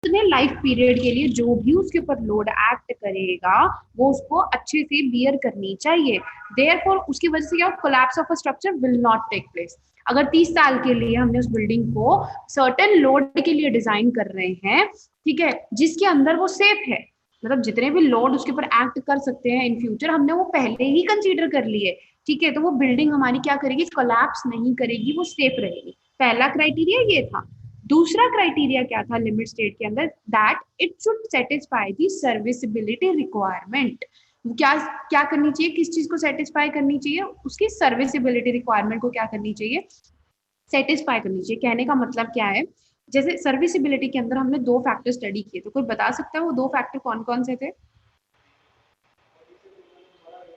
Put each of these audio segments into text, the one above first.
उतने life period के लिए जो भी उसके ऊपर लोड एक्ट करेगा वो उसको अच्छे से बियर करनी चाहिए। देयरफॉर उसकी वजह से क्या, collapse of a structure will not take place. अगर 30 साल के लिए हमने उस बिल्डिंग को सर्टेन लोड के लिए डिजाइन कर रहे हैं, ठीक है, जिसके अंदर वो सेफ है, मतलब जितने भी लोड उसके ऊपर एक्ट कर सकते हैं इन फ्यूचर हमने वो पहले ही कंसीडर कर लिए, ठीक है, तो वो बिल्डिंग हमारी क्या करेगी, कोलैप्स नहीं करेगी, वो सेफ रहेगी। पहला क्राइटेरिया ये था। दूसरा क्राइटेरिया क्या था लिमिट स्टेट के अंदर, that it should satisfy the serviceability requirement. क्या क्या करनी चाहिए, किस चीज को सेटिस्फाई करनी चाहिए, उसकी सर्विसिबिलिटी रिक्वायरमेंट को क्या करनी चाहिए, सेटिस्फाई करनी चाहिए। कहने का मतलब क्या है, जैसे सर्विसिबिलिटी के अंदर हमने दो फैक्टर स्टडी किए, तो कोई बता सकता है वो दो फैक्टर कौन कौन से थे?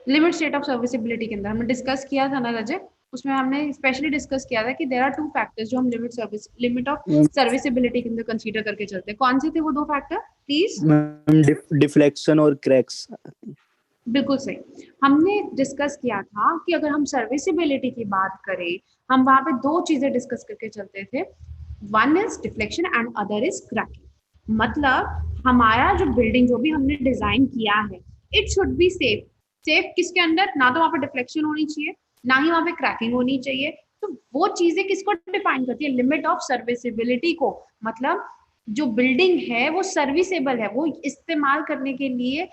लिमिट स्टेट ऑफ सर्विसिबिलिटी के अंदर हमने डिस्कस किया था ना रजय, उसमें हमने स्पेशली डिस्कस किया था कि देयर आर टू फैक्टर्स जो हम लिमिट ऑफ सर्विसिबिलिटी के अंदर कंसीडर करके चलते हैं। कौन से थे वो दो फैक्टर प्लीज? डिफ्लेक्शन और क्रैक्स। बिल्कुल सही। हमने डिस्कस किया था कि अगर हम सर्विसिबिलिटी की बात करें, हम वहां पे दो चीजें डिस्कस करके चलते थे, one is deflection and other is cracking. मतलब हमारा जो बिल्डिंग जो भी हमने डिजाइन किया है, it should be safe. Safe किसके अंदर, ना तो वहां पे डिफ्लेक्शन होनी चाहिए, ना ही वहां पे क्रैकिंग होनी चाहिए। तो वो चीजें किसको डिफाइन करती है, लिमिट ऑफ सर्विसिबिलिटी को। मतलब जो बिल्डिंग है वो सर्विसेबल है, वो इस्तेमाल करने के लिए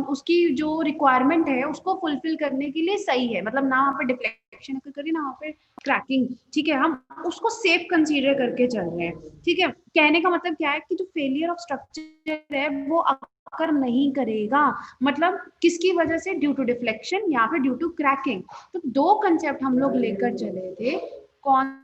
उसकी जो रिक्वायरमेंट है उसको फुलफिल करने के लिए सही है, मतलब ना वहाँ पे डिफ्लेक्शन अगर करिए ना वहाँ पे क्रैकिंग, ठीक है, हम उसको सेफ कंसीडर करके चल रहे हैं। ठीक है, कहने का मतलब क्या है कि जो फेलियर ऑफ स्ट्रक्चर है वो अकर नहीं करेगा, मतलब किसकी वजह से, ड्यू टू डिफ्लेक्शन या फिर ड्यू टू क्रैकिंग। तो दो कंसेप्ट हम लोग लेकर चले थे, कौन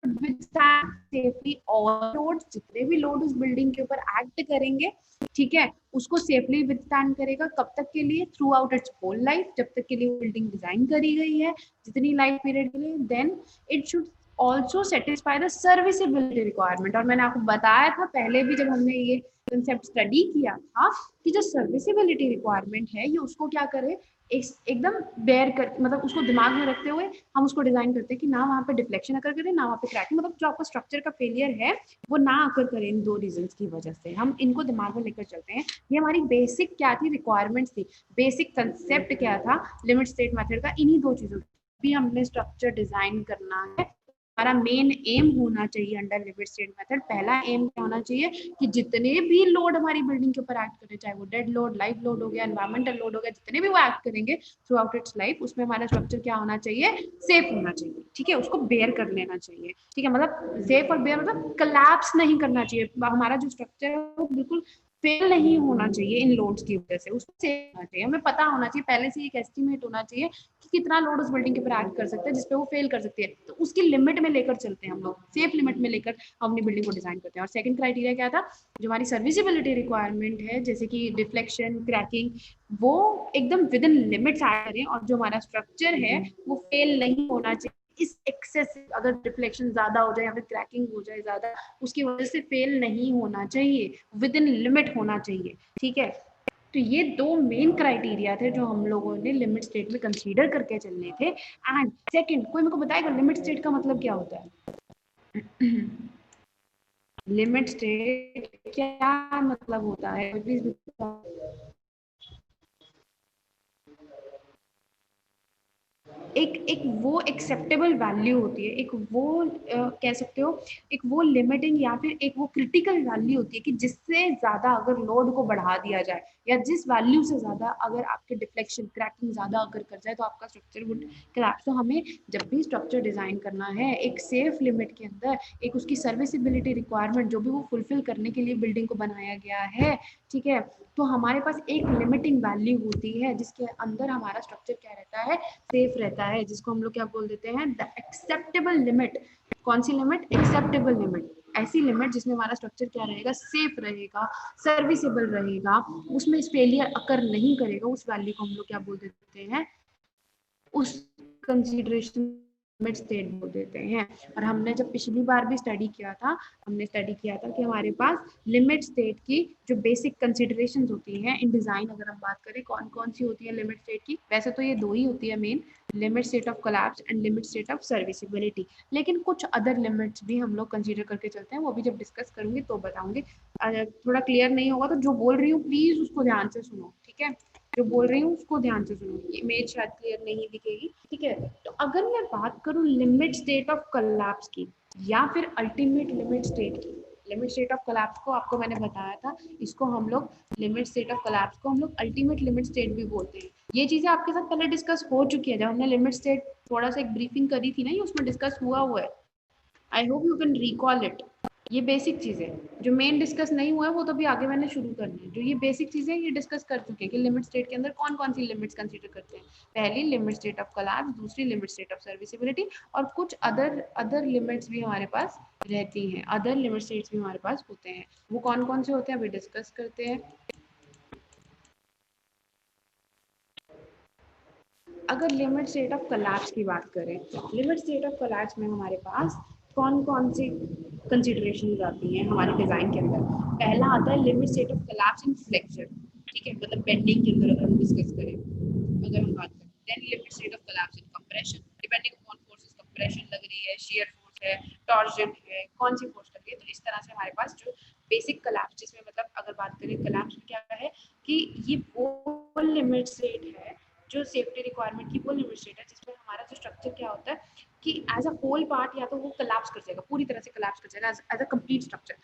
सेफली ऑल लोड, जितने भी लोड उस बिल्डिंग के ऊपर एक्ट करेंगे, ठीक है, उसको सेफली विथस्टैंड करेगा। कब तक के लिए, throughout its whole life, जब तक के लिए बिल्डिंग डिजाइन करी गई है, जितनी लाइफ पीरियड के लिए। Then it should also satisfy the serviceability requirement. और मैंने आपको बताया था पहले भी जब हमने ये कंसेप्ट स्टडी किया था कि जो सर्विसिबिलिटी रिक्वायरमेंट है ये उसको क्या करे, एकदम बेयर कर, मतलब उसको दिमाग में रखते हुए हम उसको डिजाइन करते हैं कि ना वहाँ पे डिफ्लेक्शन अकर करे, ना वहाँ पे क्रैकिंग, मतलब जो आपका स्ट्रक्चर का फेलियर है वो ना अकर करे। इन दो रीजंस की वजह से हम इनको दिमाग में लेकर चलते हैं। ये हमारी बेसिक क्या थी, रिक्वायरमेंट्स थी, बेसिक कंसेप्ट क्या था लिमिट स्टेट मेथड का, इन्हीं दो चीजों भी हमने स्ट्रक्चर डिजाइन करना है। हमारा मेन एम होना चाहिए अंडर लिमिट स्टेट मेथड, पहला एम क्या होना चाहिए कि जितने भी लोड हमारी बिल्डिंग के ऊपर एक्ट करे, चाहे वो डेड लोड, लाइव लोड हो गया, एनवायरमेंटल लोड हो गया, जितने भी वो एक्ट करेंगे थ्रू आउट इट्स लाइफ, उसमें हमारा स्ट्रक्चर क्या होना चाहिए, सेफ होना चाहिए। ठीक है, उसको बेयर कर लेना चाहिए। ठीक है, मतलब सेफ और बेयर मतलब कोलैप्स नहीं करना चाहिए, हमारा जो स्ट्रक्चर है वो बिल्कुल फेल नहीं होना चाहिए इन लोड्स की वजह से, उसको सेफ होना चाहिए। हमें पता होना चाहिए पहले से, एक एस्टिमेट होना चाहिए कि कितना लोड उस बिल्डिंग के ऊपर एक्ट कर सकता है जिसपे वो फेल कर सकती है, तो उसकी लिमिट में लेकर चलते हैं हम लोग, सेफ लिमिट में लेकर हम अपनी बिल्डिंग को डिजाइन करते हैं। और सेकंड क्राइटेरिया क्या था, जो हमारी सर्विसिबिलिटी रिक्वायरमेंट है जैसे कि डिफ्लेक्शन, क्रैकिंग, वो एकदम विद इन लिमिट्स आ करें, और जो हमारा स्ट्रक्चर है वो फेल नहीं होना चाहिए। इस एक्सेस अगर डिफ्लेक्शन ज्यादा हो जाए या फिर क्रैकिंग हो जाए ज्यादा, उसकी वजह से फेल नहीं होना चाहिए, विद इन लिमिट होना चाहिए। ठीक है, तो ये दो मेन क्राइटेरिया थे जो हम लोगों ने लिमिट स्टेट में कंसीडर करके चलने थे। एंड सेकंड, कोई मेरे को बताएगा लिमिट स्टेट का मतलब क्या होता है? लिमिट स्टेट क्या मतलब होता है, प्लीज बताओ। एक एक वो एक्सेप्टेबल वैल्यू होती है, एक वो कह सकते हो, एक वो लिमिटिंग या फिर एक वो क्रिटिकल वैल्यू होती है कि जिससे ज्यादा अगर लोड को बढ़ा दिया जाए, या जिस वैल्यू से ज्यादा अगर आपके डिफ्लेक्शन, क्रैकिंग ज्यादा अगर कर जाए तो आपका स्ट्रक्चर वुड कोलैप्स। तो हमें जब भी स्ट्रक्चर डिजाइन करना है एक सेफ लिमिट के अंदर, एक उसकी सर्विसिबिलिटी रिक्वायरमेंट जो भी वो फुलफिल करने के लिए बिल्डिंग को बनाया गया है, ठीक है, तो हमारे पास एक लिमिटिंग वैल्यू होती है जिसके अंदर हमारा स्ट्रक्चर क्या रहता है, सेफ रहता है, जिसको हम लोग क्या बोल देते हैं, द एक्सेप्टेबल लिमिट। कौन सी लिमिट, एक्सेप्टेबल लिमिट, ऐसी लिमिट जिसमें हमारा स्ट्रक्चर क्या रहेगा, सेफ रहेगा, सर्विसेबल रहेगा, उसमें फेलियर अकर नहीं करेगा, उस वैल्यू को हम लोग क्या बोल देते हैं, उस कंसीडरेशन लिमिट स्टेट बोल देते हैं। और हमने जब पिछली बार भी स्टडी किया था, हमने स्टडी किया था कि हमारे पास लिमिट स्टेट की जो बेसिक कंसिडरेशंस होती हैं इन डिजाइन, अगर हम बात करें कौन कौन सी होती है लिमिट स्टेट की, वैसे तो ये दो ही होती है main, limit state of collapse and limit state of serviceability. लेकिन कुछ अदर लिमिट्स भी हम लोग कंसीडर करके चलते हैं, वो भी जब डिस्कस करूंगी तो बताऊंगी। थोड़ा क्लियर नहीं होगा तो जो बोल रही हूँ प्लीज उसको ध्यान से सुनो, ठीक है? जो बोल रही हूँ उसको ध्यान से सुनो, ये इमेज शायद क्लियर नहीं दिखेगी, ठीक है? तो अगर मैं बात करूँ लिमिट स्टेट ऑफ कोलैप्स की या फिर अल्टीमेट लिमिट स्टेट की, लिमिट स्टेट ऑफ कोलैप्स को आपको मैंने बताया था, इसको हम लोग लिमिट स्टेट ऑफ कोलैप्स को हम लोग अल्टीमेट लिमिट स्टेट भी बोलते हैं। ये चीजें आपके साथ पहले डिस्कस हो चुकी है, जब हमने लिमिट स्टेट थोड़ा सा एक ब्रीफिंग करी थी ना, ये उसमें डिस्कस हुआ है। I hope you can recall it. ये बेसिक चीजें जो मेन डिस्कस नहीं हुआ है वो तो भी आगे मैंने शुरू करनी है। जो ये बेसिक चीजें ये डिस्कस कर चुके हैं कि लिमिट स्टेट के अंदर कौन कौन सी लिमिट्स कंसीडर करते हैं। पहली लिमिट स्टेट ऑफ कोलैप्स, दूसरी लिमिट स्टेट ऑफ सर्विसिबिलिटी, और कुछ अदर अदर लिमिट्स भी हमारे पास रहती हैं, अदर लिमिट स्टेट्स भी हमारे पास होते हैं। वो कौन कौन से होते हैं अभी डिस्कस करते हैं। अगर लिमिट स्टेट ऑफ कोलैप्स की बात करें, लिमिट स्टेट ऑफ कोलैप्स में हमारे पास कौन कौन सी कंसिडरेशन आती हैं हमारे डिजाइन के अंदर। पहला आता है limit state of collapse in flexure, ठीक है, मतलब बेंडिंग के अंदर अगर हम डिस्कस करें, अगर हम बात करें, then limit state of collapse in compression, depending upon forces, compression लग रही है, शियर फोर्स है, टॉर्जन है, कौन सी फोर्स लग रही है। तो इस तरह से हमारे पास जो बेसिक कोलैप्स, जिसमें मतलब अगर बात करें कोलैप्स में क्या है कि ये वो लिमिट स्टेट है जो सेफ्टी रिक्वायरमेंट की वो लिमिट स्टेट है जिसमें हमारा जो स्ट्रक्चर क्या होता है कि एज अ होल पार्ट या तो वो कोलैप्स कर जाएगा, पूरी तरह से कोलैप्स कर जाएगा as a complete structure.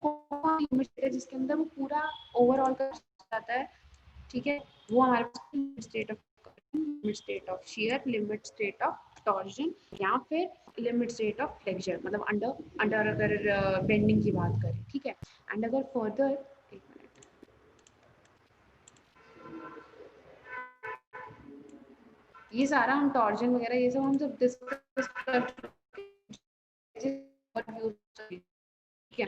Limit state है जिसके अंदर वो पूरा ओवरऑल कर जाता है, ठीक है, वो हमारे पास limit state of, limit state of shear, limit state of torsion, या फिर लिमिट स्टेट ऑफ फ्लेक्चर, मतलब अंडर अंडर अगर बेंडिंग की बात करें, ठीक है। एंड अगर फर्दर, एक मिनट, ये सारा हम टॉर्जन वगैरह ये सब हम सब डिस्कस कर चुके हैं।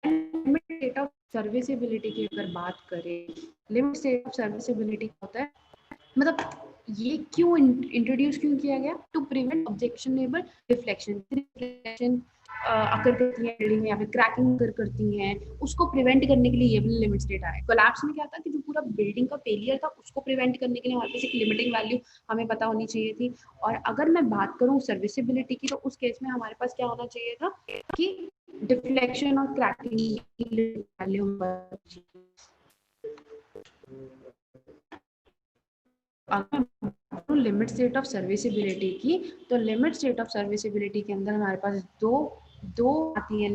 लिमिट स्टेट ऑफ सर्विसिबिलिटी की अगर बात करें, लिमिट स्टेट ऑफ सर्विसिबिलिटी होता है, मतलब ये क्यों इंट्रोड्यूस क्यों किया गया, to prevent objectionable reflection, reflection occur करती है बिल्डिंग में या फिर क्रैकिंग करती हैं, उसको प्रिवेंट करने के लिए ये भी लिमिट स्टेट आया है। कोलैप्स में क्या था कि जो पूरा बिल्डिंग का फेलियर था उसको प्रिवेंट करने के लिए हमारे पास एक लिमिटिंग वैल्यू हमें पता होनी चाहिए थी। और अगर मैं बात करूँ सर्विसिबिलिटी की, तो उस केस में हमारे पास क्या होना चाहिए था कि डिफ्लेक्शन और क्रैकिंग की value limit state of serviceability की, तो लिमिट स्टेट ऑफ सर्विसिबिलिटी के अंदर हमारे पास दो दो आती हैं,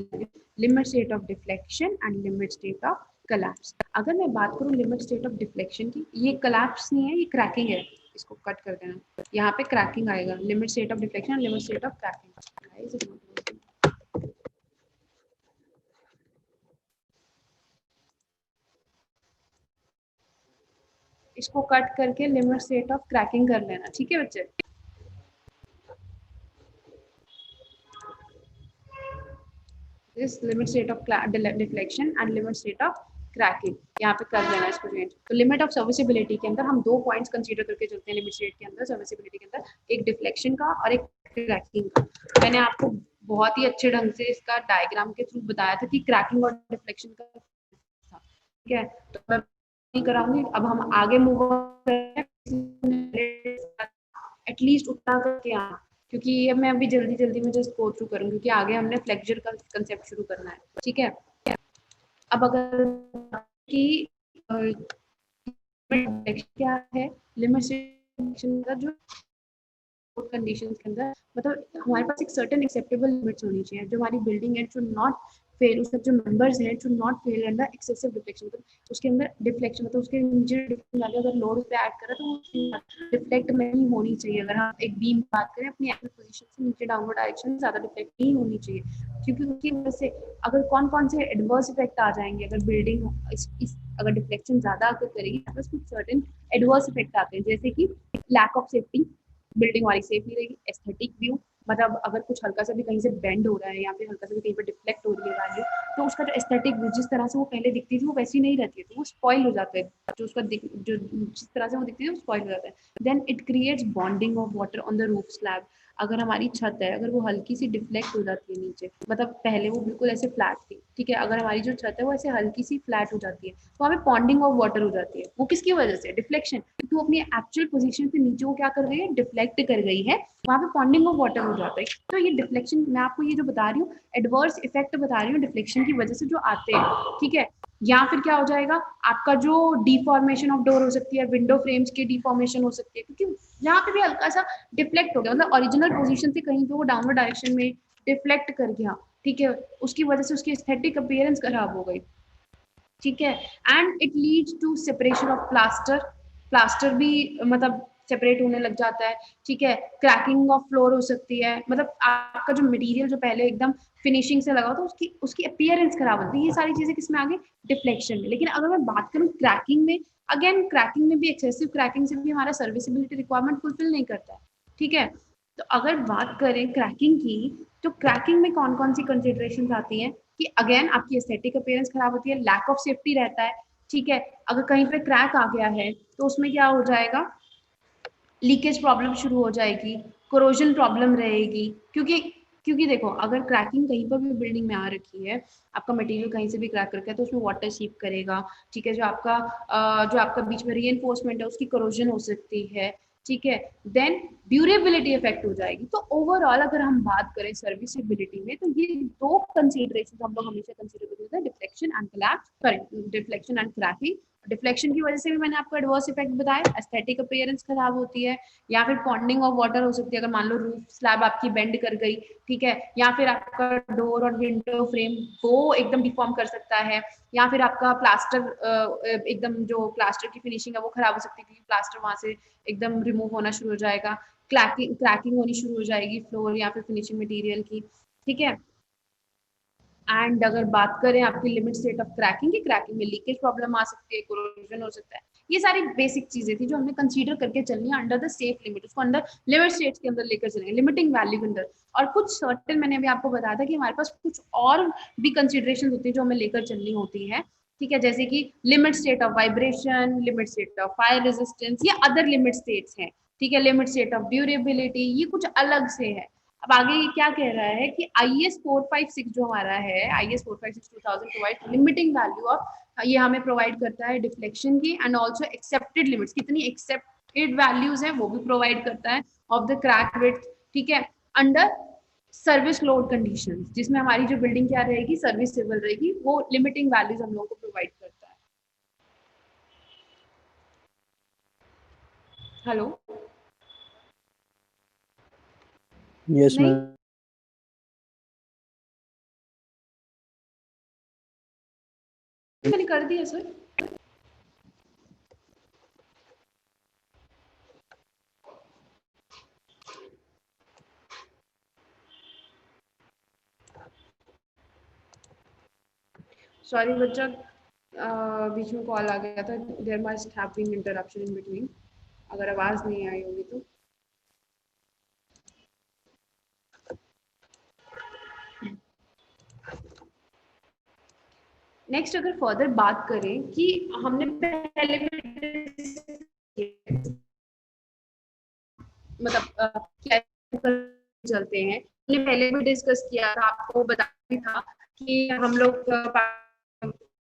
limit state of deflection and limit state of collapse. अगर मैं बात करूं लिमिट स्टेट ऑफ डिफ्लेक्शन की, ये कोलैप्स नहीं है, ये क्रैकिंग है, इसको कट कर देना, यहाँ पे क्रैकिंग आएगा, limit state of deflection and limit state of cracking. इसको कट करके लिमिट स्टेट ऑफ क्रैकिंग कर लेना, ठीक है बच्चे। This limit state of deflection and limit state of cracking, यहाँ पे कर देना इसको चेंज। तो लिमिट ऑफ सर्विसिबिलिटी के अंदर हम दो पॉइंट्स कंसीडर करके चलते हैं लिमिट स्टेट के अंदर, सर्विसिबिलिटी के अंदर, एक डिफ्लेक्शन का और एक क्रैकिंग का। मैंने आपको बहुत ही अच्छे ढंग से इसका डायग्राम के थ्रू बताया था कि क्रैकिंग और डिफ्लेक्शन का था, ठीक है। तो मैं नहीं कराऊंगी, अब हम आगे मूव एटलीस्ट उतना करके आना, क्योंकि ये मैं अभी जल्दी जल्दी में जस्ट गो थ्रू करूँ, क्योंकि आगे हमने फ्लेक्चर का कंसेप्ट शुरू करना है, ठीक है। अब अगर कि क्या है लिमिट का जो कंडीशंस के अंदर, मतलब हमारे पास एक सर्टेन एक्सेप्टेबल लिमिट्स होनी चाहिए, जो हमारी बिल्डिंग है शुड नॉट फेल, उसका जो मेंबर्स है should not fail under excessive deflection, मतलब उसके अंदर डिफ्लेक्शन, मतलब उसके नीचे डिफ्लेक्शन वाले अगर लोड पे ऐड करें तो वो डिफ्लेक्ट नहीं होनी चाहिए। अगर हम एक बीम बात करें अपनी एक्सियल पोजीशन से नीचे डाउनवर्ड डायरेक्शन में, ज्यादा डिफ्लेक्ट नहीं होनी चाहिए, क्योंकि उसकी वजह से अगर कौन कौन से एडवर्स इफेक्ट आ जाएंगे, अगर बिल्डिंग अगर डिफ्लेक्शन ज्यादा अगर करेगी तो कुछ सर्टेन एडवर्स इफेक्ट आते हैं, जैसे कि लैक ऑफ सेफ्टी, बिल्डिंग हमारी सेफ नहीं रहेगी, एस्थेटिक व्यू, मतलब अगर कुछ हल्का सा भी कहीं से बेंड हो रहा है या फिर हल्का सा भी कहीं पर डिफ्लेक्ट हो रही है वैल्यू, तो उसका जो एस्थेटिक व्यू जिस तरह से वो पहले दिखती थी वो वैसी नहीं रहती है, तो वो स्पॉइल हो जाता है, जो उसका जो जिस तरह से वो दिखती है वो स्पॉइल हो जाता है। Then it creates bonding of water on the roof slab. अगर हमारी छत है, अगर वो हल्की सी डिफ्लेक्ट हो जाती है नीचे, मतलब पहले वो बिल्कुल ऐसे फ्लैट थी, ठीक है, अगर हमारी जो छत है वो ऐसे हल्की सी फ्लैट हो जाती है, तो हमें पॉन्डिंग ऑफ वाटर हो जाती है। वो किसकी वजह से? डिफ्लेक्शन, क्योंकि वो अपनी एक्चुअल पोजीशन से नीचे वो क्या कर गई है, डिफ्लेक्ट कर गई है, वहां पे पॉन्डिंग ऑफ वाटर हो जाता है। तो ये डिफ्लेक्शन, मैं आपको ये जो बता रही हूँ एडवर्स इफेक्ट बता रही हूँ डिफ्लेक्शन की वजह से जो आते हैं, ठीक है। या फिर क्या हो जाएगा, आपका जो डिफॉर्मेशन ऑफ डोर हो सकती है, विंडो फ्रेम्स की डिफॉर्मेशन हो सकती है, क्योंकि यहाँ पे भी हल्का सा डिफ्लेक्ट हो गया, मतलब ओरिजिनल पोजीशन से कहीं पे वो डाउनवर्ड डायरेक्शन में डिफ्लेक्ट कर गया, ठीक है, उसकी वजह से उसकी एस्थेटिक अपीयरेंस खराब हो गई, ठीक है। And it leads to separation of plaster, plaster भी मतलब सेपरेट होने लग जाता है, ठीक है। क्रैकिंग ऑफ फ्लोर हो सकती है, मतलब आपका जो मटेरियल जो पहले एकदम फिनिशिंग से लगा था उसकी उसकी अपीयरेंस खराब होती है। ये सारी चीजें किसमें आ गई, डिफ्लेक्शन में। लेकिन अगर मैं बात करूँ क्रैकिंग में, अगेन क्रैकिंग में भी एक्सेसिव क्रैकिंग से भी हमारा सर्विसिबिलिटी रिक्वायरमेंट फुलफिल नहीं करता है, ठीक है। तो अगर बात करें क्रैकिंग की, तो क्रैकिंग में कौन कौन सी कंसिडरेशन आती हैं कि अगेन आपकी एस्थेटिक अपीयरेंस खराब होती है, लैक ऑफ सेफ्टी रहता है, ठीक है। अगर कहीं पे क्रैक आ गया है तो उसमें क्या हो जाएगा, लीकेज प्रॉब्लम शुरू हो जाएगी, कोरोजन प्रॉब्लम रहेगी, क्योंकि क्योंकि देखो अगर क्रैकिंग कहीं पर भी बिल्डिंग में आ रखी है, आपका मटेरियल कहीं से भी क्रैक करके है तो उसमें वाटर सीप करेगा, ठीक है। जो आपका बीच में रीइंफोर्समेंट है उसकी कोरोजन हो सकती है, ठीक है। देन ड्यूरेबिलिटी इफेक्ट हो जाएगी। तो ओवरऑल अगर हम बात करें सर्विसिबिलिटी में, तो ये दो कंसीडरेशन हम लोग हमेशा कंसीडर करते हैं, deflection and collapse, sorry deflection and cracking. Deflection की वजह से भी मैंने आपको एडवर्स इफेक्ट बताया, एस्थेटिक अपीयरेंस खराब होती है, या फिर पॉन्डिंग ऑफ वाटर हो सकती है, अगर मान लो रूफ स्लैब आपकी बेंड कर गई, ठीक है, या फिर आपका डोर और विंडो फ्रेम वो एकदम डिफॉर्म कर सकता है, या फिर आपका प्लास्टर एकदम जो प्लास्टर की फिनिशिंग है वो खराब हो सकती है, क्योंकि प्लास्टर वहां से एकदम रिमूव होना शुरू हो जाएगा, क्रैकिंग होनी शुरू हो जाएगी फ्लोर या फिर फिनिशिंग मटेरियल की, ठीक है। एंड अगर बात करें आपकी लिमिट स्टेट ऑफ क्रैकिंग की, क्रैकिंग में लीकेज प्रॉब्लम आ सकती है, कोरोजन हो सकता है। ये सारी बेसिक चीजें थी जो हमने कंसीडर करके चलनी है अंडर द सेफ लिमिट, उसको अंडर लिमिट स्टेट्स के अंदर लेकर चलेंगे, लिमिटिंग वैल्यू के अंदर। और कुछ सर्टेन मैंने अभी आपको बताया था कि हमारे पास कुछ और भी कंसिडरेशन होती है जो हमें लेकर चलनी होती है, ठीक है, जैसे कि limit state of vibration, limit state of fire resistance, ये अदर लिमिट स्टेट्स हैं, ठीक है। लिमिट स्टेट ऑफ ड्यूरेबिलिटी ये कुछ अलग से है। अब आगे ये क्या कह रहा है कि IS 456 जो हमारा है, IS 456 2000 provide limiting value of, ये हमें प्रोवाइड करता है डिफ्लेक्शन की एंड ऑल्सो एक्सेप्टेड लिमिट्स, कितनी एक्सेप्टेड वैल्यूज है वो भी प्रोवाइड करता है ऑफ द क्रैक विड्थ, ठीक है, अंडर सर्विस लोड कंडीशन, जिसमें हमारी जो बिल्डिंग क्या रहेगी, सर्विसेबल रहेगी, वो लिमिटिंग वैल्यूज हम लोगों को प्रोवाइड करता है। हेलो, यस नहीं मैम। मैंने कर दिया सर। सॉरी बच्चा, बीच में कॉल आ गया था, there must have been interruption in between, अगर आवाज नहीं आई होगी तो। नेक्स्ट अगर फर्दर बात करें कि हमने पहले मतलब क्या चलते हैं, हमने पहले भी डिस्कस किया था, आपको बताया था कि हम लोग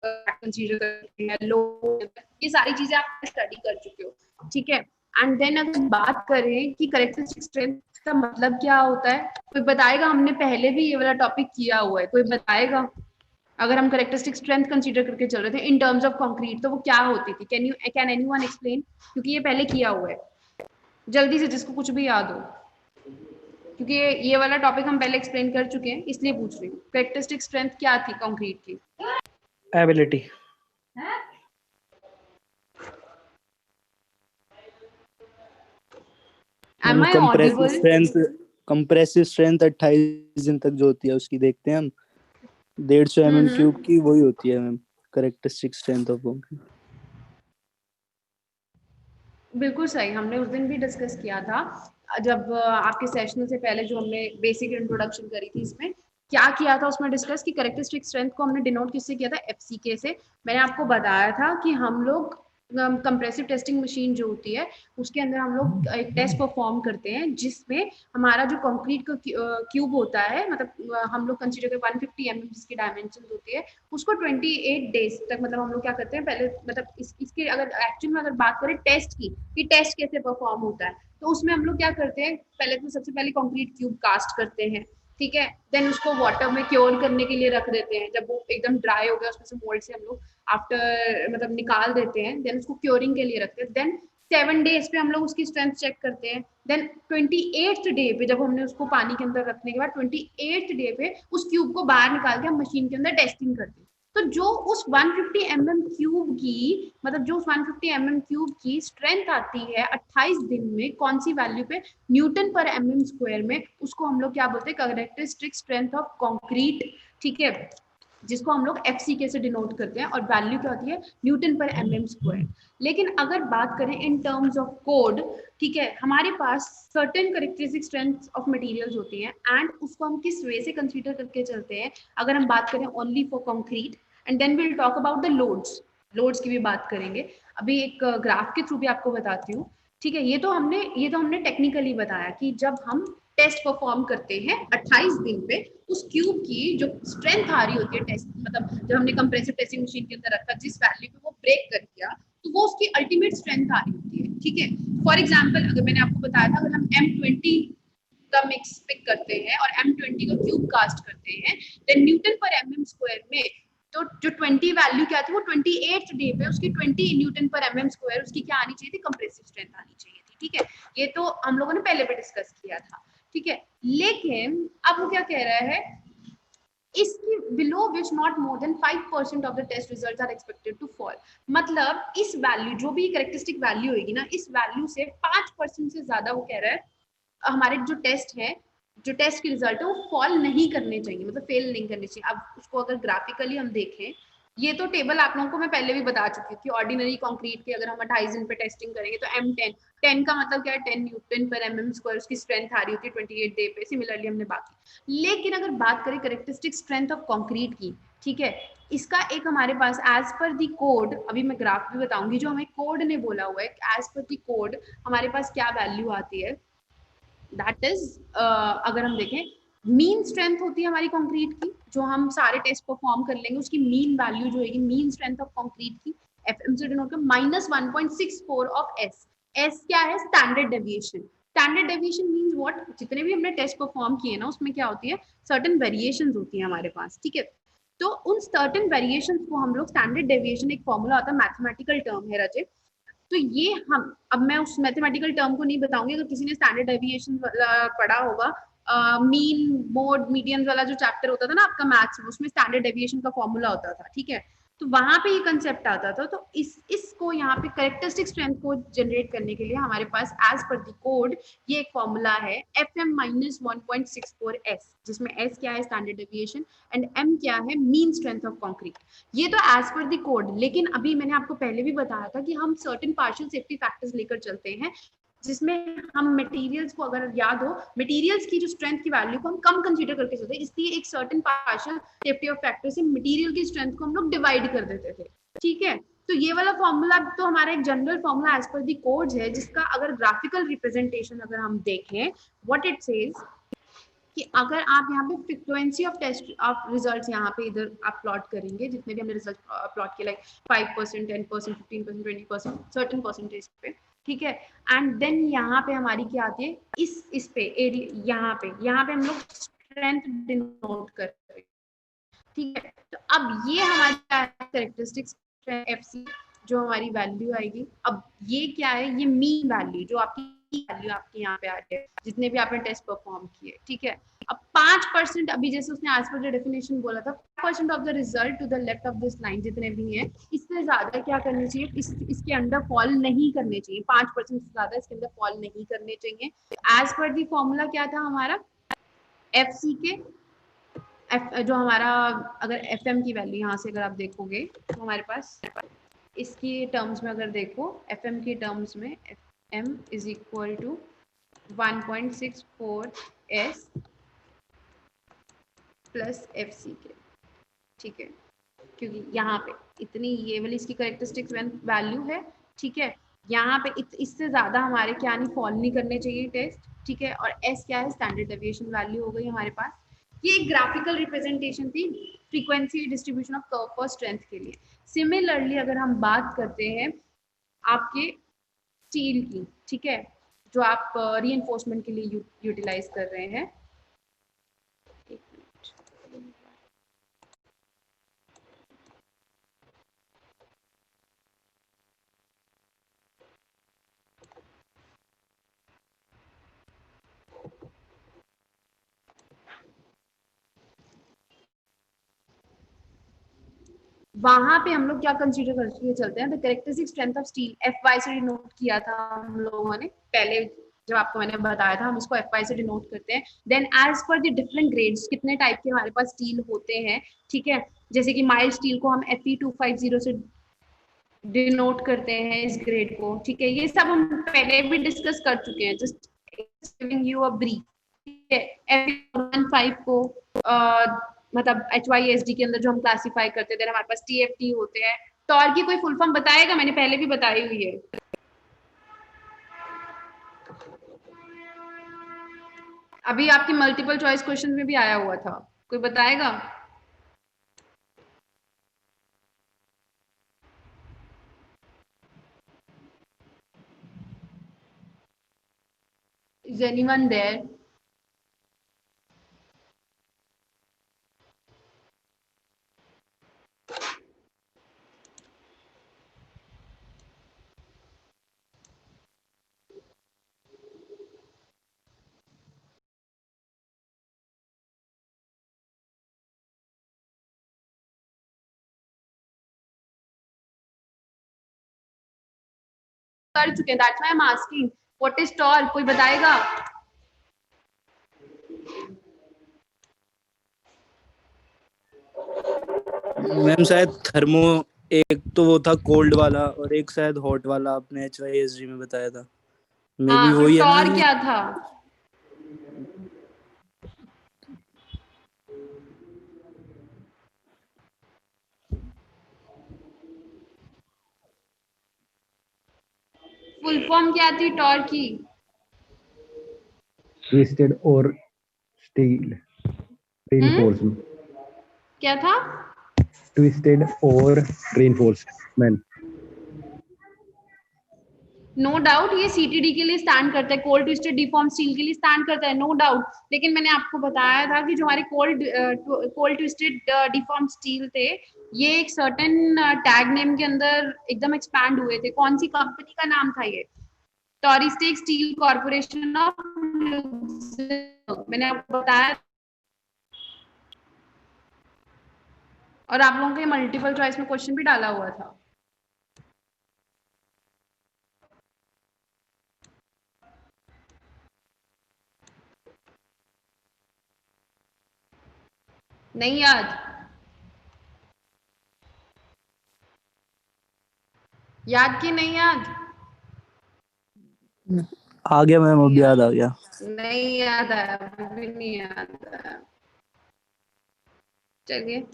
कंसीडर करते हैं लोग, ये सारी चीजें आप स्टडी कर चुके हो, ठीक है। एंड देन अगर बात करें कि करेक्टरिस्टिक स्ट्रेंथ का मतलब क्या होता है, कोई बताएगा? हमने पहले भी ये वाला टॉपिक किया हुआ है, कोई बताएगा? अगर हम करेक्टरिस्टिक स्ट्रेंथ कंसीडर करके चल रहे थे इन टर्म्स ऑफ कंक्रीट, तो वो क्या होती थी? Can anyone explain? क्योंकि ये पहले किया हुआ है, जल्दी से जिसको कुछ भी याद हो, क्योंकि ये वाला टॉपिक हम पहले एक्सप्लेन कर चुके हैं, इसलिए पूछ रही हूँ। करेक्टरिस्टिक स्ट्रेंथ क्या थी कंक्रीट की? Ability. Am ma'am I compressive audible? Strength, compressive strength 28 दिन तक जो होती है उसकी देखते हैं हम, 150 mm³ की वही होती है ma'am characteristic strength of concrete. बिल्कुल सही, हमने उस दिन भी डिस्कस किया था, जब आपके सेशन से पहले जो हमने बेसिक इंट्रोडक्शन करी थी, इसमें क्या किया था उसमें डिस्कस कि करेक्टरिस्टिक स्ट्रेंथ को हमने डिनोट किससे किया था? FCK से। मैंने आपको बताया था कि हम लोग कंप्रेसिव टेस्टिंग मशीन जो होती है उसके अंदर हम लोग एक टेस्ट परफॉर्म करते हैं जिसमें हमारा जो कंक्रीट का क्यूब होता है, मतलब हम लोग कंसीडर कर 150 mm जिसकी डायमेंशन होती है, उसको 28 डेज तक मतलब हम लोग क्या करते हैं पहले, मतलब इसके अगर एक्चुअल में अगर बात करें टेस्ट की कि टेस्ट कैसे परफॉर्म होता है, तो उसमें हम लोग क्या करते हैं, पहले तो सबसे पहले कंक्रीट क्यूब कास्ट करते हैं, ठीक है, देन उसको वाटर में क्योर करने के लिए रख देते हैं, जब वो एकदम ड्राई हो गया उसमें से मोल्ड से हम लोग आफ्टर मतलब निकाल देते हैं, देन उसको क्योरिंग के लिए रखते हैं, देन 7 डेज पे हम लोग उसकी स्ट्रेंथ चेक करते हैं, देन 28th डे पे जब हमने उसको पानी के अंदर रखने के बाद 28th डे पे उस क्यूब को बाहर निकाल के हम मशीन के अंदर टेस्टिंग करते हैं। तो जो उस 150 mm क्यूब की, मतलब जो उस 150 mm क्यूब की स्ट्रेंथ आती है 28 दिन में कौन सी वैल्यू पे, न्यूटन पर mm स्क्वायर में, उसको हम लोग क्या बोलते हैं, कैरेक्टरिस्टिक स्ट्रेंथ ऑफ कंक्रीट, ठीक है, जिसको हम लोग FCK से डिनोट करते हैं, और वैल्यू क्या होती है, न्यूटन पर mm स्क्वायर। लेकिन अगर बात करें इन टर्म्स ऑफ कोड, ठीक है, हमारे पास certain characteristic strength of materials होती हैं, एंड उसको हम किस वे से कंसीडर करके चलते हैं, अगर हम बात करें only for concrete, and then will talk about the loads की भी बात करेंगे, अभी एक ग्राफ के थ्रू भी आपको बताती हूँ, ठीक है। ये तो हमने टेक्निकली बताया कि जब हम टेस्ट परफॉर्म करते हैं 28 दिन पे, उस क्यूब की जो स्ट्रेंथ आ रही होती है टेस्ट, मतलब जब हमने कंप्रेसिव टेस्टिंग मशीन के अंदर रखा, जिस वैल्यू पे वो ब्रेक कर गया, तो वो उसकी अल्टीमेट स्ट्रेंथ आ रही होती है, ठीक है। फॉर एग्जाम्पल अगर मैंने आपको बताया था, अगर हम M20 का मिक्स पिक करते हैं और M20 का क्यूब कास्ट करते हैं, देन न्यूटन पर mm स्क्वायर में तो जो 20 वैल्यू क्या थी, वो 28th डे पे उसकी 20 न्यूटन पर mm स्क्वायर उसकी क्या आनी चाहिए थी, कंप्रेसिव स्ट्रेंथ आनी चाहिए थी, ठीक है। ये तो हम लोगों ने पहले भी डिस्कस किया था, ठीक है। लेकिन अब वो क्या कह रहा है, इसकी below which not more than 5% of the test results are expected to fall, मतलब इस वैल्यू जो भी कैरेक्टरिस्टिक वैल्यू होगी ना, इस वैल्यू से 5% से ज्यादा वो कह रहा है हमारे जो टेस्ट है, जो टेस्ट के रिजल्ट है, वो फॉल नहीं करने चाहिए, मतलब फेल नहीं करने चाहिए। अब उसको अगर ग्राफिकली हम देखें, ये तो टेबल आप लोगों को मैं पहले भी बता चुकी थी, ऑर्डिनरी कंक्रीट की अगर हम 28 दिन पे टेस्टिंग करेंगे तो M10 का मतलब क्या है, 10 न्यूटन पर mm स्क्वायर उसकी स्ट्रेंथ आ रही होती है 28 डे पे, सिमिलरली हमने बाकी। लेकिन अगर बात करें कैरेक्टरिस्टिक स्ट्रेंथ ऑफ कंक्रीट की, ठीक है, इसका एक हमारे पास एज पर दी कोड, अभी मैं ग्राफ भी बताऊंगी, जो हमें कोड ने बोला हुआ है एज पर दी कोड हमारे पास क्या वैल्यू आती है, दैट इज अगर हम देखें, मीन स्ट्रेंथ होती है हमारी कंक्रीट की, जो हम सारे टेस्ट परफॉर्म कर लेंगे, उसकी मीन वैल्यू जो है मीन स्ट्रेंथ ऑफ कंक्रीट की, FM से डिनोट कर -1.64 ऑफ S क्या है, standard deviation. Standard deviation means what, जितने भी हमने टेस्ट परफॉर्म किए ना, उसमें क्या होती है, सर्टेन वेरिएशंस होती है हमारे पास, ठीक है। तो उन सर्टेन वेरिएशंस को हम लोग, स्टैंडर्ड डेविएशन एक फॉर्मूला होता है, मैथमेटिकल टर्म है रजे, तो ये हम, अब मैं उस मैथमेटिकल टर्म को नहीं बताऊंगी, अगर किसी ने स्टैंडर्ड डेविएशन पढ़ा होगा, मीन मोड मीडियन वाला जो चैप्टर होता था ना आपका मैथ्स में, उसमें स्टैंडर्ड डेविएशन का फॉर्मूला होता था, ठीक है। तो वहां पे ये कंसेप्ट आता था, तो इसको यहाँ पे कैरेक्टरिस्टिक स्ट्रेंथ को जनरेट करने के लिए हमारे पास एज पर द कोड ये एक फॉर्मूला है, FM -1.64 S, जिसमें S क्या है, स्टैंडर्ड डेविएशन, एंड M क्या है, मीन स्ट्रेंथ ऑफ कंक्रीट। ये तो एज पर द कोड, लेकिन अभी मैंने आपको पहले भी बताया था कि हम सर्टेन पार्शियल सेफ्टी फैक्टर्स लेकर चलते हैं, जिसमें हम मटेरियल्स को, अगर याद हो, मटेरियल्स की जो स्ट्रेंथ की वैल्यू को हम कम कंसीडर करके चलते हैं, इसलिए एक certain partial safety of factor से मटेरियल की स्ट्रेंथ को हम लोग डिवाइड कर देते थे, ठीक है। तो ये वाला फॉर्मूला तो हमारा एक जनरल फॉर्मूला एज पर दी कोड्स है, जिसका अगर ग्राफिकल रिप्रेजेंटेशन अगर हम देखें, व्हाट इट सेज कि अगर आप यहाँ पे frequency of test of results यहाँ पे इधर आप प्लॉट करेंगे, जितने भी हमने रिजल्ट प्लॉट किए, लाइक 5%, 10%, 15%, 20%, सर्टेन परसेंटेज पे, ठीक है। एंड देन यहाँ पे हमारी क्या आती है, इस पे एरिया, यहाँ पे हम लोग स्ट्रेंथ डिनोट कर रहे हैं, ठीक है। तो अब ये हमारी कैरेक्टरिस्टिक्स FC, जो हमारी वैल्यू आएगी, अब ये क्या है, ये मीन वैल्यू, जो आपकी वैल्यू आपके यहाँ पे आती है, जितने भी आपने टेस्ट परफॉर्म किए, ठीक है। अब 5%, अभी जैसे उसने आज पर जो डेफिनेशन बोला था, 5% of the result to the left of this line, जितने भी हैं, इससे ज्यादा क्या करनी चाहिए, इसके अंदर फॉल नहीं करने चाहिए, 5% से ज्यादा इसके अंदर फॉल नहीं करने चाहिए। एज पर दी फॉर्मूला क्या था हमारा, FCK, जो हमारा, अगर FM की वैल्यू यहाँ से अगर आप देखोगे, तो हमारे पास इसकी टर्म्स में अगर देखो, FM की टर्म्स में FM is equal to 1.64 S plus FCK, ठीक है, क्योंकि यहाँ पे इतनी ये वाली इसकी करेक्टरिस्टिक वैल्यू है, ठीक है। यहाँ पे इससे ज्यादा हमारे क्या नहीं फॉल नहीं करने चाहिए टेस्ट, ठीक है। और एस क्या है, स्टैंडर्ड डेविएशन वैल्यू हो गई हमारे पास। ये एक ग्राफिकल रिप्रेजेंटेशन थी frequency distribution of curve for strength के लिए। सिमिलरली अगर हम बात करते हैं आपके स्टील की, ठीक है, जो आप रीइंफोर्समेंट के लिए यूटिलाइज कर रहे हैं, एक मिनट, वहां पे हम लोग क्या कंसीडर करके चलते हैं, the characteristic strength of steel F Y से डिनोट किया था हम लोगों ने पहले, जब आपको मैंने बताया था हम इसको एफ वाई से डिनोट करते हैं। Then as per the different grades, कितने टाइप के हमारे पास स्टील होते हैं, ठीक है। जैसे कि माइल्ड स्टील को हम Fe250 से डिनोट करते हैं इस ग्रेड को, ठीक है। ये सब हम पहले भी डिस्कस कर चुके हैं, just giving you a brief, ठीक है। Fe15 को मतलब HYSD के अंदर जो हम क्लासिफाई करते थे, हमारे पास TFT होते हैं। टॉर की कोई फुल फॉर्म बताएगा, मैंने पहले भी बताई हुई है। अभी आपकी मल्टीपल चॉइस क्वेश्चन में भी आया हुआ था, कोई बताएगा? Is anyone there? कर चुके हैं, that's why I am asking what is tor, कोई बताएगा? मैम शायद थर्मो, एक तो वो था कोल्ड वाला और एक शायद हॉट वाला आपने HYSG में बताया था, मे बी हाँ, तो वही है ना टॉर ये? क्या था? फुल फॉर्म क्या थी टॉर की? ट्विस्टेड और स्टील reinforcement, क्या था? twisted or reinforcement. No doubt ये CTD के लिए स्टैंड करता है, कोल्ड ट्विस्टेड डिफॉर्म स्टील के लिए स्टैंड करता है, नो डाउट। लेकिन मैंने आपको बताया था कि जो हमारे कोल्ड ट्विस्टेड डिफॉर्म स्टील थे, ये एक सर्टेन टैग नेम के अंदर एकदम एक्सपैंड हुए थे। कौन सी कंपनी का नाम था ये? टॉरिस्टिक स्टील कॉर्पोरेशन ऑफ, मैंने आपको बताया। और आप लोगों के मल्टीपल चॉइस में क्वेश्चन भी डाला हुआ था। नहीं याद? याद कि नहीं याद? आ गया मैम, अब याद आ गया। नहीं याद आया, अभी नहीं याद आया। चलिए,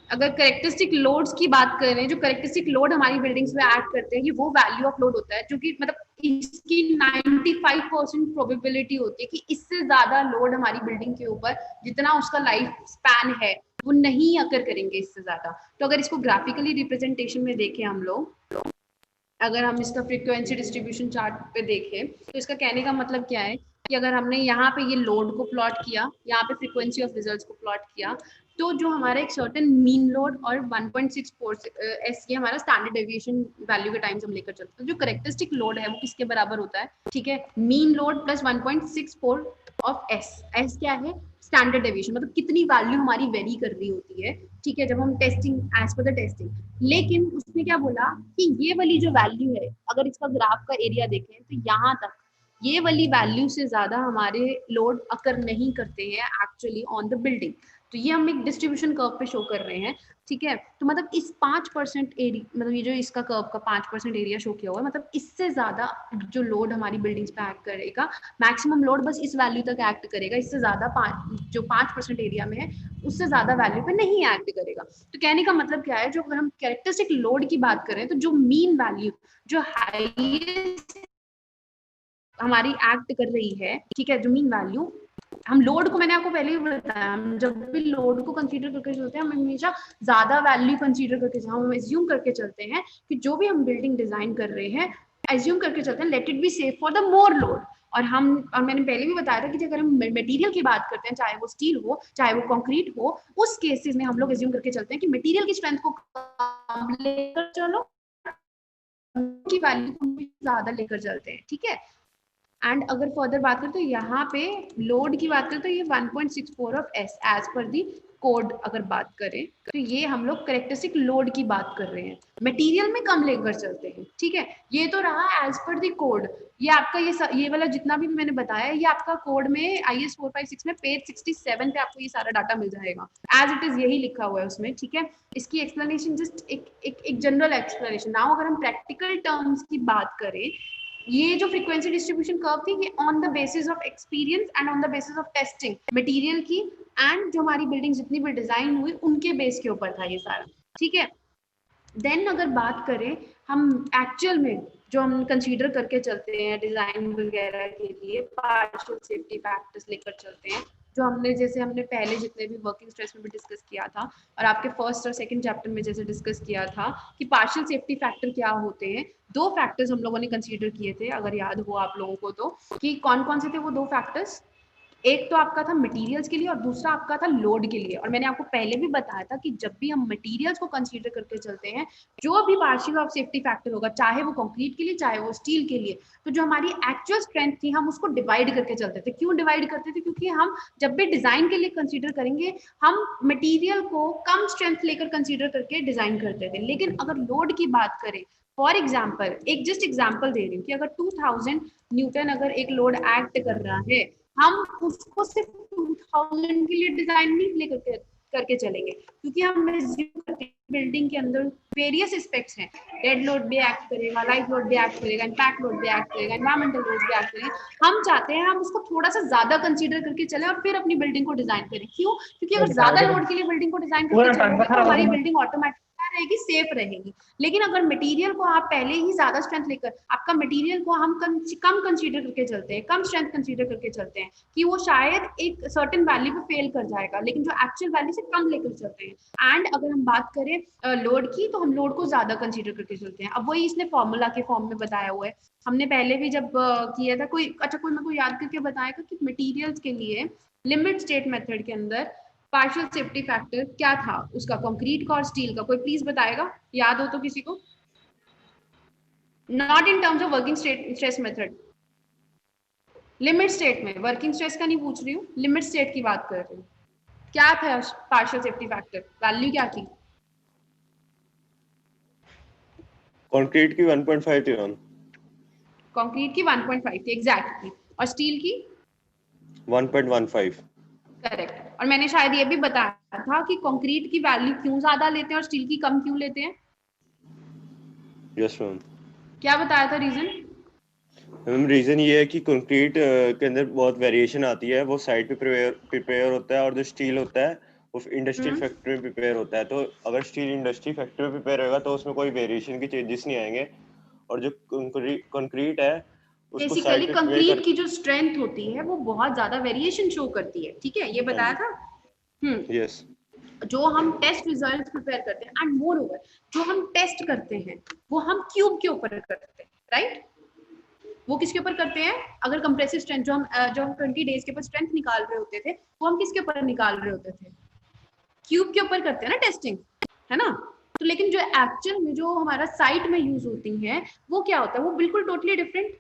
अगर करेक्टरिस्टिक लोड्स की बात करें, जो करेक्टरिस्टिक लोड हमारी बिल्डिंग्स में ऐड करते हैं, ये वो वैल्यू ऑफ लोड होता है जो कि मतलब इसकी 95% प्रोबेबिलिटी होती है कि इससे ज्यादा लोड हमारी बिल्डिंग के ऊपर, जितना उसका लाइफ स्पैन है, वो नहीं अकर करेंगे इससे ज्यादा। तो अगर इसको ग्राफिकली रिप्रेजेंटेशन में देखें हम लोग, अगर हम इसका फ्रीक्वेंसी डिस्ट्रीब्यूशन चार्ट पे देखें, तो इसका कहने का मतलब क्या है कि अगर हमने यहाँ पे ये लोड को प्लॉट किया, यहाँ पे फ्रीक्वेंसी ऑफ रिजल्ट्स को प्लॉट किया, तो जो हमारा एक सर्टेन मीन लोड और 1.64 एस ये हमारा स्टैंडर्ड डेविएशन वैल्यू के टाइम से हम लेकर चलते हैं। जो करेक्टरिस्टिक लोड है वो किसके बराबर होता है? ठीक है, mean load plus 1.64 of S. S क्या है? स्टैंडर्ड डेविएशन, मतलब कितनी वैल्यू हमारी वेरी कर रही होती है, ठीक है, जब हम testing, as per the testing. लेकिन उसने क्या बोला कि ये वाली जो वैल्यू है, अगर इसका ग्राफ का एरिया देखें तो यहाँ तक ये वाली वैल्यू से ज्यादा हमारे लोड अकर नहीं करते हैं एक्चुअली ऑन द बिल्डिंग। तो ये हम एक डिस्ट्रीब्यूशन कर्व पे शो कर रहे हैं, ठीक है। तो मतलब इस 5% एरिया, मतलब ये जो इसका कर्व का 5% एरिया शो किया हुआ है, मतलब इससे ज्यादा जो लोड हमारी बिल्डिंग्स पे एक्ट करेगा, मैक्सिमम लोड बस इस वैल्यू तक एक्ट करेगा, इससे ज्यादा जो 5% एरिया में है उससे ज्यादा वैल्यू पे नहीं एक्ट करेगा। तो कहने का मतलब क्या है, जो अगर हम कैरेक्टरिस्टिक लोड की बात करें तो जो मीन वैल्यू, जो हाईएस्ट हमारी एक्ट कर रही है, ठीक है, जो मीन वैल्यू, हम लोड को, मैंने आपको पहले ही बताया, हम जब भी लोड को कंसीडर करके चलते हैं, हम हमेशा ज्यादा वैल्यू कंसीडर करके, हम एज्यूम करके चलते हैं कि जो भी हम बिल्डिंग डिजाइन कर रहे हैं, एज्यूम करके चलते हैं let it be safe for the more load. और मैंने पहले भी बताया था कि अगर हम मटेरियल की बात करते हैं, चाहे वो स्टील हो चाहे वो कंक्रीट हो, उस केसेस में हम लोग एज्यूम करके चलते हैं कि मटेरियल की स्ट्रेंथ को कम लेकर चलो, की वैल्यू को ज्यादा लेकर चलते हैं, ठीक है। एंड अगर फर्दर बात करें तो यहाँ पे लोड की बात करें तो ये 1.64 of S as per the code अगर बात करें तो ये हम लोग करेक्टरिस्टिक लोड की बात कर रहे हैं, मटेरियल में कम लेकर चलते हैं, ठीक है। ये तो रहा एज पर दी कोड, ये आपका ये वाला जितना भी मैंने बताया, ये आपका कोड में IS 456 में पेज 67 पे आपको ये सारा डाटा मिल जाएगा, एज इट इज यही लिखा हुआ है उसमें, ठीक है। इसकी एक्सप्लेनेशन जस्ट एक जनरल एक्सप्लेनेशन। नाउ अगर हम प्रैक्टिकल टर्म्स की बात करें, ये जो फ्रीक्वेंसी डिस्ट्रीब्यूशन कर्व थी, ये on the basis of experience and on the basis of testing material की एंड जो हमारी बिल्डिंग जितनी भी डिजाइन हुई उनके बेस के ऊपर था ये सारा, ठीक है। देन अगर बात करें हम एक्चुअल में जो हम कंसीडर करके चलते हैं डिजाइन वगैरह के लिए, पार्शियल सेफ्टी फैक्टर्स लेकर चलते हैं, जो हमने जैसे हमने पहले जितने भी वर्किंग स्ट्रेस में भी डिस्कस किया था, और आपके फर्स्ट और सेकंड चैप्टर में जैसे डिस्कस किया था कि पार्शियल सेफ्टी फैक्टर क्या होते हैं। दो फैक्टर्स हम लोगों ने कंसीडर किए थे, अगर याद हो आप लोगों को तो, कि कौन कौन से थे वो दो फैक्टर्स। एक तो आपका था मटेरियल्स के लिए और दूसरा आपका था लोड के लिए। और मैंने आपको पहले भी बताया था कि जब भी हम मटेरियल्स को कंसीडर करके चलते हैं, जो भी पार्शियल ऑफ सेफ्टी फैक्टर होगा, चाहे वो कंक्रीट के लिए चाहे वो स्टील के लिए, तो जो हमारी एक्चुअल स्ट्रेंथ थी हम उसको डिवाइड करके चलते थे। क्यों डिवाइड करते थे? क्योंकि हम जब भी डिजाइन के लिए कंसीडर करेंगे, हम मटेरियल को कम स्ट्रेंथ लेकर कंसीडर करके डिजाइन करते थे। लेकिन अगर लोड की बात करें, फॉर एग्जाम्पल, एक जस्ट एग्जाम्पल दे रही हूँ कि अगर 2000 न्यूटन अगर एक लोड एक्ट कर रहा है, हम उसको सिर्फ 2000 के लिए डिजाइन नहीं लेकर करके चलेंगे, क्योंकि हम बिल्डिंग के अंदर वेरियस एस्पेक्ट्स हैं। डेड लोड भी एक्ट करेगा, लाइट लोड भी एक्ट करेगा, इम्पैक्ट लोड भी एक्ट करेगा, एनवायरमेंटल लोड भी एक्ट करेगा। हम चाहते हैं हम उसको थोड़ा सा ज्यादा कंसीडर करके चले और फिर अपनी बिल्डिंग को डिजाइन करें। क्यों? क्योंकि अगर ज्यादा लोड के लिए बिल्डिंग को डिजाइन करके चलोगे तो हमारी बिल्डिंग ऑटोमेटिक रहेगी, सेफ रहेगी। लेकिन अगर मटेरियल को आप पहले ही ज्यादा स्ट्रेंथ लेकर, आपका मटेरियल को हम कम कंसीडर करके चलते हैं, कम स्ट्रेंथ कंसीडर करके चलते हैं कि वो शायद एक सर्टेन वैल्यू पे फेल कर जाएगा, लेकिन जो एक्चुअल वैल्यू से कम लेकर चलते हैं। एंड अगर हम बात करें लोड की, तो हम लोड को ज्यादा कंसीडर करके चलते हैं। अब वही इसने फॉर्मूला के फॉर्म में बताया हुआ है, हमने पहले भी जब किया था। कोई मेरे को याद करके बताएगा कि मटेरियल्स के लिए लिमिट स्टेट मेथड के अंदर पार्शियल सेफ्टी फैक्टर क्या था उसका, कंक्रीट का और स्टील का? कोई प्लीज बताएगा, याद हो तो किसी को। Not in terms of working stress method, limit state में। वर्किंग स्ट्रेस का नहीं पूछ रही हूँ, लिमिट स्टेट की बात कर रही हूँ। क्या था पार्शियल सेफ्टी फैक्टर, वैल्यू क्या थी? कंक्रीट की 1.5 थी मैम। कंक्रीट की 1.5 थी एग्जैक्टली, और स्टील की 1.15। करेक्ट। और मैंने शायद ये भी बताया था कि कंक्रीट की वैल्यू क्यों ज्यादा लेते हैं और स्टील की कम क्यों लेते हैं। Yes ma'am. क्या बताया था रीजन? मैम रीजन ये है कि कंक्रीट के अंदर बहुत वेरिएशन आती है, वो साइड पे प्रिपेयर होता है, और जो स्टील होता है वो इंडस्ट्रियल फैक्ट्री में प्रिपेयर होता है। तो अगर स्टील इंडस्ट्री फैक्ट्री में प्रिपेयर होगा तो उसमें कोई वेरिएशन के चेंजेस नहीं आएंगे, और जो कंक्रीट है उसको बेसिकली कंक्रीट की जो स्ट्रेंथ होती है वो बहुत ज्यादा वेरिएशन शो करती है, ठीक है, ये बताया था। यस। जो हम टेस्ट रिजल्ट प्रिपेयर करते हैं, एंड मोर ओवर जो हम टेस्ट करते हैं वो हम क्यूब के ऊपर करते हैं, राइट? वो किसके ऊपर करते हैं? अगर कंप्रेसिव स्ट्रेंथ जो हम 20 डेज के ऊपर स्ट्रेंथ निकाल रहे होते थे, वो हम किसके ऊपर निकाल रहे होते थे? क्यूब के ऊपर करते हैं ना टेस्टिंग, है ना? तो लेकिन जो एक्चुअल में जो हमारा साइट में यूज होती है वो क्या होता है? वो बिल्कुल टोटली डिफरेंट।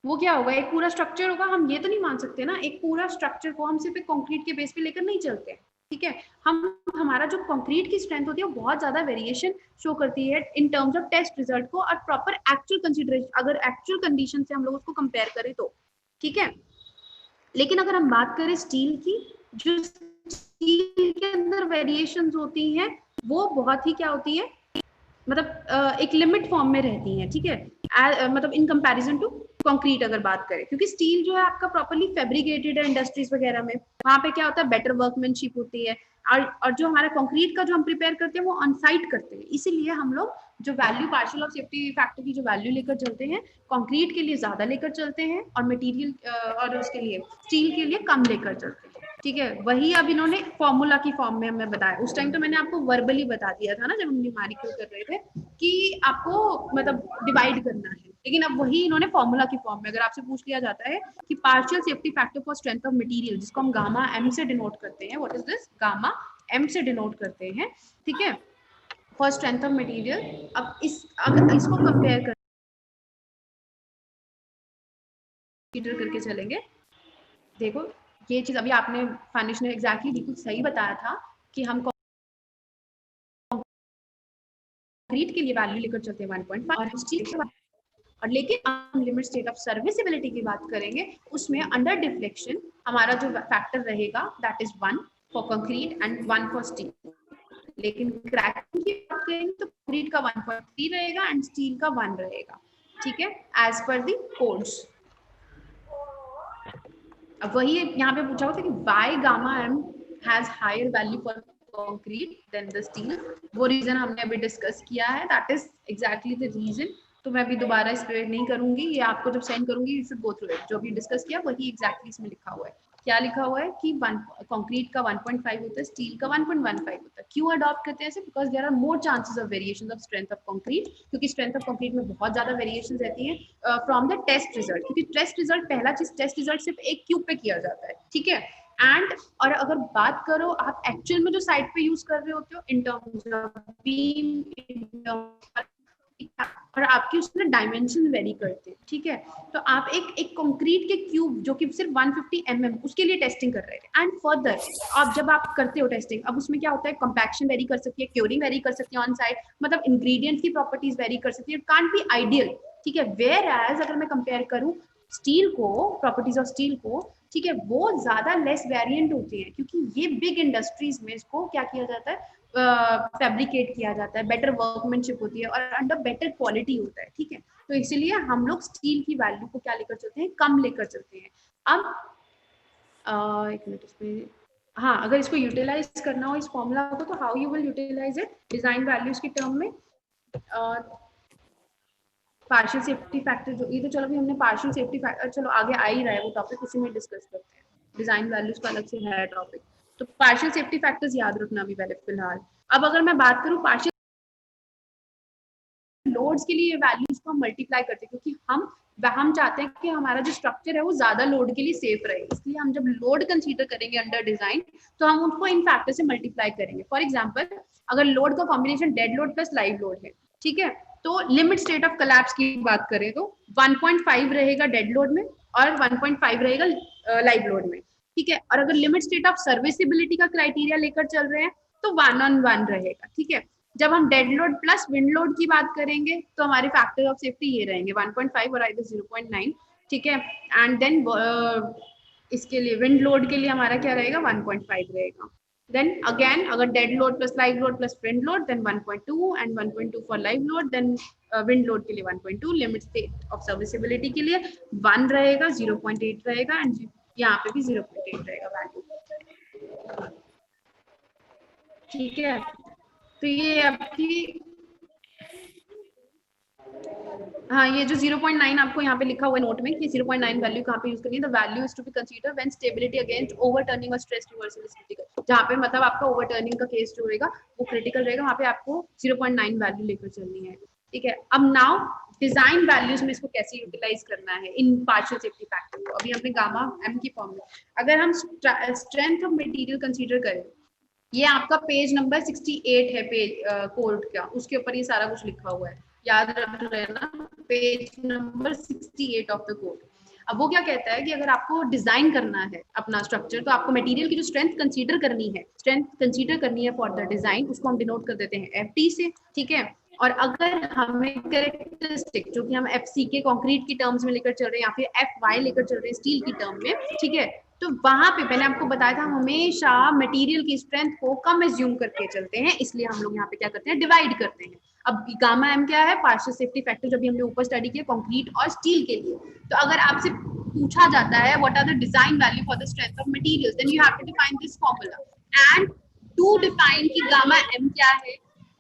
वो क्या होगा? एक पूरा स्ट्रक्चर होगा। हम ये तो नहीं मान सकते ना एक पूरा स्ट्रक्चर को हम सिर्फ एक कंक्रीट के बेस पे लेकर नहीं चलते, ठीक है। हमारा जो कंक्रीट की स्ट्रेंथ होती है वो बहुत ज्यादा वेरिएशन शो करती है in terms of test result को और प्रॉपर एक्चुअल कंसीडरेशन, अगर एक्चुअल कंडीशन से हम लोग उसको कंपेयर करें तो, ठीक है। लेकिन अगर हम बात करें स्टील की, जो स्टील के अंदर वेरिएशंस होती हैं वो बहुत ही क्या होती है, मतलब एक लिमिट फॉर्म में रहती हैं, ठीक है, मतलब इन कंपैरिजन टू कंक्रीट अगर बात करें, क्योंकि स्टील जो है आपका प्रॉपर्ली फैब्रिकेटेड है इंडस्ट्रीज वगैरह में, वहां पे क्या होता है बेटर वर्कमैनशिप होती है, और जो हमारा कंक्रीट का जो हम प्रिपेयर करते हैं वो ऑन साइट करते हैं, इसीलिए हम लोग जो value partial of safety factor की जो वैल्यू लेकर चलते हैं कंक्रीट के लिए ज्यादा लेकर चलते हैं और मटेरियल और उसके लिए स्टील के लिए कम लेकर चलते हैं, ठीक है। वही अब इन्होंने फॉर्मूला की फॉर्म में हमें बताया, उस टाइम तो मैंने आपको वर्बली बता दिया था ना जब हम न्यूमेरिकल कर रहे थे कि आपको मतलब डिवाइड करना है, लेकिन अब वही इन्होंने फॉर्मूला की फॉर्म में, अगर आपसे पूछ लिया जाता है कि partial safety factor for strength of material, जिसको हम गामा एम से डिनोट करते हैं, what is this, gamma M से डिनोट करते हैं, ठीक है, फॉर स्ट्रेंथ ऑफ मटेरियल। अब अगर इसको कंपेयर करके चलेंगे, देखो ये चीज अभी आपने फानिश ने एग्जैक्टली बिल्कुल सही बताया था कि हम कंक्रीट के लिए वैल्यू लेकर चलते हैं 1.5 और स्टील और लेकिन हम लिमिट स्टेट ऑफ सर्विसिबिलिटी की बात करेंगे उसमें अंडर डिफ्लेक्शन हमारा जो फैक्टर रहेगा that is 1 for concrete and 1 for steel, लेकिन क्रैकिंग की बात करेंगे तो कंक्रीट का 1.3 रहेगा एंड स्टील का 1 रहेगा, ठीक है, एज पर दी कोड्स। अब वही यहाँ पे पूछा होता है कि why gamma M has higher value for concrete than the steel, वो रीजन हमने अभी डिस्कस किया है, that is exactly the reason. तो मैं अभी दोबारा इस पे नहीं करूंगी, ये आपको जब सेंड करूंगी you should go through it, जो भी डिस्कस किया वही एग्जैक्टली इसमें लिखा हुआ है। क्या लिखा हुआ है कि कंक्रीट का 1.5 होता है, स्टील का 1.15 होता है। क्यों अडॉप्ट करते हैं ऐसे, because there are more chances of variation of strength of concrete, क्योंकि स्ट्रेंथ ऑफ कंक्रीट में बहुत ज्यादा वेरिएशन रहती है फ्रॉम द टेस्ट रिजल्ट, क्योंकि टेस्ट रिजल्ट पहला चीज टेस्ट रिजल्ट सिर्फ एक क्यूब पे किया जाता है, ठीक है, एंड और अगर बात करो आप एक्चुअल में जो साइट पे यूज कर रहे होते हो इन टर्म्स ऑफ बीम और आपकी उसमें डायमेंशन वेरी करते हैं, ठीक है, तो आप एक कंक्रीट के क्यूब जो कि सिर्फ 150 mm उसके लिए टेस्टिंग कर रहे हैं, एंड फर्दर अब जब आप करते हो टेस्टिंग, अब उसमें क्या होता है कंपैक्शन वेरी कर सकती है, क्योरिंग वेरी कर सकती है ऑन साइट, मतलब इंग्रेडिएंट्स की प्रॉपर्टीज वेरी कर सकती है, कांट बी आइडियल, ठीक है, वेयर एज अगर मैं कंपेयर करूं स्टील को, प्रॉपर्टीज ऑफ स्टील को, ठीक है, वो ज्यादा लेस वेरिएंट होती है, क्योंकि ये बिग इंडस्ट्रीज में इसको क्या किया जाता है, फैब्रिकेट किया जाता है, बेटर वर्कमैनशिप होती है और अंडर बेटर क्वालिटी होता है, ठीक है, तो इसीलिए हम लोग स्टील की वैल्यू को क्या लेकर चलते हैं, कम लेकर चलते हैं। अब एक मिनट इसमें, हाँ, अगर इसको यूटिलाइज करना हो इस फॉर्मूला को, तो how you will utilize it design values के टर्म में, पार्शियल सेफ्टी फैक्टर जो ये तो चलो अभी हमने पार्शियल सेफ्टी फैक्टर, चलो आगे आ ही रहा है वो टॉपिक, उसी में डिस्कस करते हैं, डिजाइन वैल्यूज का अलग से है टॉपिक, तो पार्शियल सेफ्टी फैक्टर्स याद रखना अभी पहले फिलहाल। अब अगर मैं बात करूं पार्शियल लोड्स के लिए वैल्यूज को हम मल्टीप्लाई करते हैं, क्योंकि हम चाहते हैं कि हमारा जो स्ट्रक्चर है वो ज्यादा लोड के लिए सेफ रहे, इसलिए हम जब लोड कंसीडर करेंगे अंडर डिजाइन तो हम उनको इन फैक्टर से मल्टीप्लाई करेंगे। फॉर एग्जांपल अगर लोड का combination dead load plus live load है, ठीक है, तो लिमिट स्टेट ऑफ कोलैप्स की बात करें तो 1.5 रहेगा डेड लोड में और 1.5 रहेगा लाइव लोड में, ठीक है, और अगर लिमिट स्टेट ऑफ सर्विसिबिलिटी का क्राइटेरिया लेकर चल रहे हैं तो 1-on-1 रहेगा, ठीक है। जब हम dead load plus wind load की बात करेंगे तो हमारे फैक्टर ऑफ सेफ्टी ये रहेंगे 1.5 और आइदर 0.9, ठीक है, एंड देन इसके लिए विंड लोड के लिए हमारा क्या रहेगा 1.5 रहेगा, then again अगर dead load plus live load plus wind load then 1.2 and 1.2 for live load, then wind load के लिए 1.2, limit state of serviceability के लिए 1 रहेगा, 0.8 रहेगा and यहाँ पे भी 0.8 रहेगा वैल्यू, ठीक है। तो ये आपकी हाँ, ये जो 0.9 आपको यहाँ पे लिखा हुआ है नोट में कि 0.9 वैल्यू कहाँ पे यूज करनी है, the value is to be consider when stability against overturning और स्ट्रेस रिवर्सल इज क्रिटिकल, जहाँ पे मतलब आपका ओवरटर्निंग का केस जो रहेगा वो क्रिटिकल रहेगा, वहाँ पे आपको 0.9 वैल्यू लेकर चलनी है, ठीक है। अब नाउ डिजाइन वैल्यूज में इसको कैसे यूटिलाइज करना है इन पार्शियल सेफ्टी फैक्टर को, अभी हमने गामा एम की फॉर्म में, अगर हम स्ट्रेंथ ऑफ मटेरियल कंसीडर करें, ये आपका पेज नंबर 68 है पेज कोड का, उसके ऊपर ये सारा कुछ लिखा हुआ है, याद रख लेना, page number 68 of the code. अब वो क्या कहता है कि अगर आपको डिजाइन करना है अपना स्ट्रक्चर तो आपको मटेरियल की जो स्ट्रेंथ कंसीडर करनी है फॉर द डिजाइन, उसको हम डिनोट कर देते हैं FT से, ठीक है। और अगर हमें कैरेक्टरिस्टिक जो कि हम FC के कंक्रीट की टर्म्स में लेकर चल रहे हैं या फिर FY लेकर चल रहे हैं स्टील की टर्म में, ठीक है, तो वहां पे मैंने आपको बताया था हमेशा मटेरियल की स्ट्रेंथ को कम एज्यूम करके चलते हैं, इसलिए हम लोग यहाँ पे क्या करते हैं, डिवाइड करते हैं। अब गामा एम क्या है, पार्शियल सेफ्टी फैक्टर, जब भी हमने ऊपर स्टडी किया कंक्रीट और स्टील के लिए। तो अगर आपसे पूछा जाता है what are the design value for the strength of materials, then you have to define this formula and to define कि गामा एम क्या है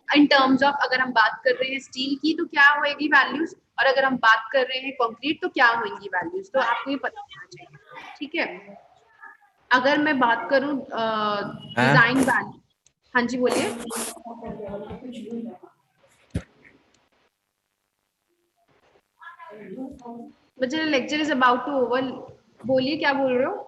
इन टर्म्स ऑफ, अगर हम बात कर रहे हैं स्टील की तो क्या होएगी वैल्यूज, और अगर हम बात कर रहे हैं कंक्रीट तो क्या होंगी वैल्यूज। तो आपको ये पता होना चाहिए, ठीक है। अगर मैं बात करूं डिजाइन वैल्यू, हाँ जी बोलिए। बच्चे lecture is about to over, बोलिए क्या बोल रहे हो।